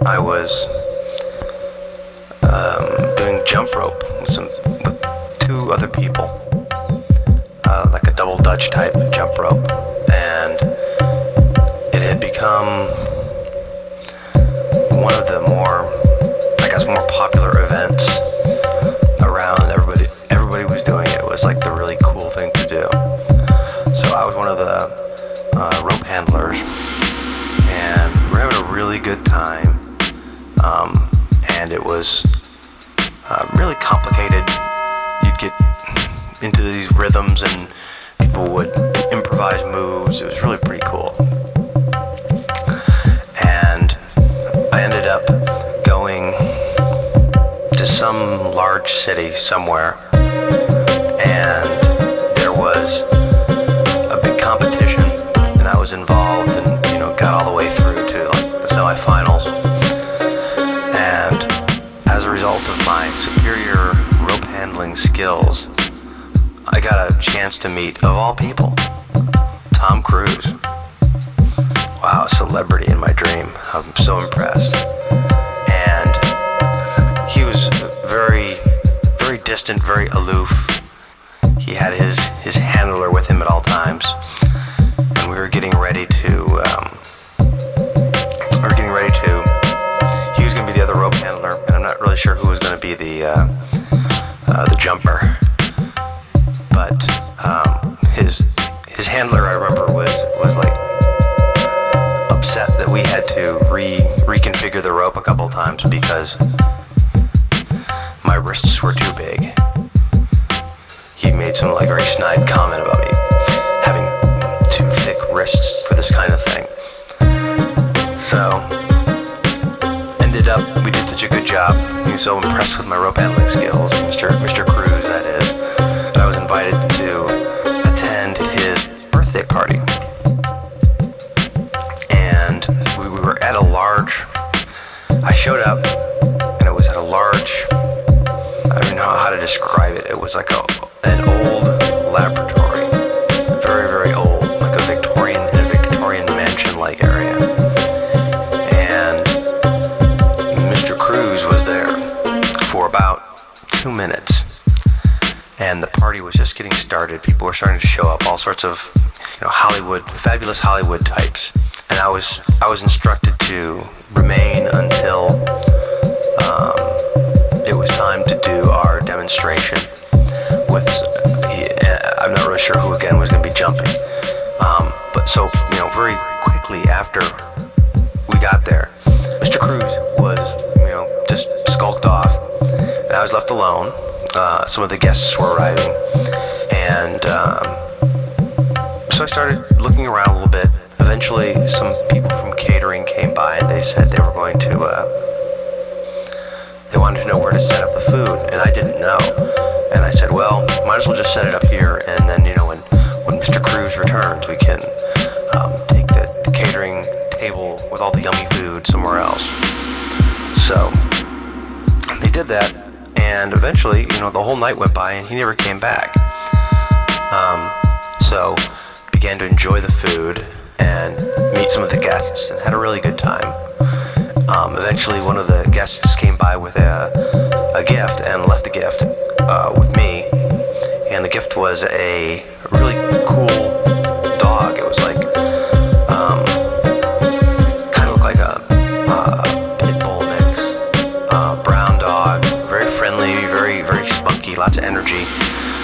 I was doing jump rope with two other people, like a double Dutch type jump rope, and it had become one of the more popular events around. Everybody was doing it. It was like the really cool thing to do. So I was one of the rope handlers, and we were having a really good time. And it was really complicated. You'd get into these rhythms, and people would improvise moves. It was really pretty cool. And I ended up going to some large city somewhere, and there was a big competition, and I was involved, and got all the way through to like the semifinals. And as a result of my superior rope handling skills, I got a chance to meet, of all people, Tom Cruise. Wow, a celebrity in my dream. I'm so impressed. And he was very, very distant, very aloof. He had his handler with him at all times, and we were getting ready to. He was going to be the other rope handler, and I'm not really sure who was going to be the jumper. But his handler, I remember, was like upset that we had to reconfigure the rope a couple times because my wrists were too big. He made some like very snide comment about me having too thick wrists for this kind of thing. So ended up, we did such a good job. He was so impressed with my rope handling skills, Mr. Cruz, that is, that I was invited to attend his birthday party. And we were at a large, I showed up, and it was at a large, I don't know how to describe it. It was like an old laboratory, very, very old, like a Victorian mansion-like area. And Mr. Cruz was there for about 2 minutes, and the party was just getting started. People were starting to show up, all sorts of, fabulous Hollywood types. And I was instructed to remain until it was time to do our demonstration with, I'm not really sure who again was going to be jumping. But so, very quickly after we got there, Mr. Cruz was, just skulked off, and I was left alone. Some of the guests were arriving, and so I started looking around a little bit. Eventually, some people from catering came by, and they said they were going to, they wanted to know where to set up the food, and I didn't know. And I said, well, might as well just set it up here, and then, when Mr. Cruz returns, we can take the catering table with all the yummy food somewhere else. So they did that, and eventually, the whole night went by, and he never came back. So began to enjoy the food and meet some of the guests, and had a really good time. Eventually, one of the guests came by with a gift and left a gift with me, and the gift was a really cool dog. It was like kind of looked like a pit bull mix, brown dog, very friendly, very, very spunky, lots of energy.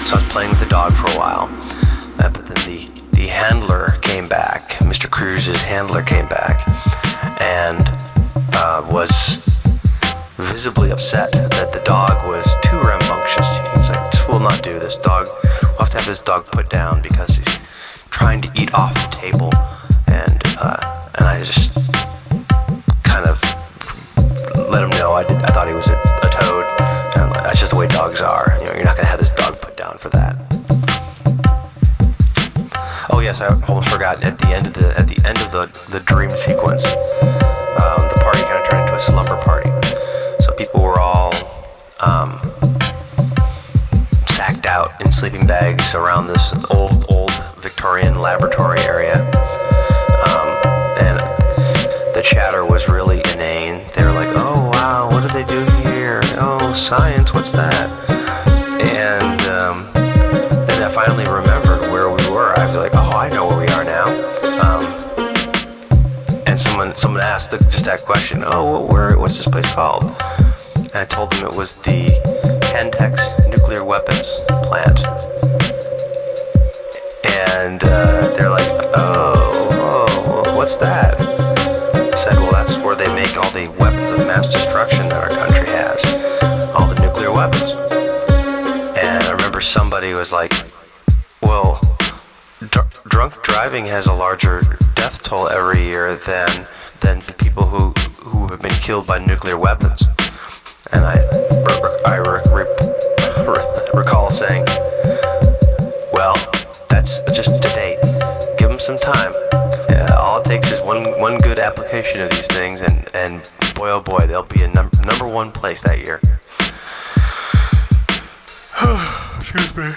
So I was playing with the dog for a while, but then the handler came back. Mr. Cruz's handler came back, and was visibly upset that the dog was too rambunctious. He's like, this will not do. This dog, we'll have to have this dog put down because he's trying to eat off the table. And I just kind of let him know I thought he was a toad. And that's just the way dogs are. You're not gonna have this dog put down for that. Oh yes, I almost forgot. At the end of the dream sequence, the party kind of turned into a slumber party. So people were all sacked out in sleeping bags around this old Victorian laboratory area, and the chatter was really inane. They were like science, what's that? And then I finally remembered where we were. I was like, oh, I know where we are now. And someone asked just that question, oh, what's this place called? And I told them it was the Kentex nuclear weapons plant. And they're like, oh, what's that? I said, well, that's where they make all the weapons of mass destruction that our country has. All the nuclear weapons. And I remember somebody was like, well, drunk driving has a larger death toll every year than people who have been killed by nuclear weapons. And I recall saying, well, that's just to date. Give them some time. Yeah, all it takes is one good application of these things, and boy, oh boy, they'll be in number one place that year. Excuse me.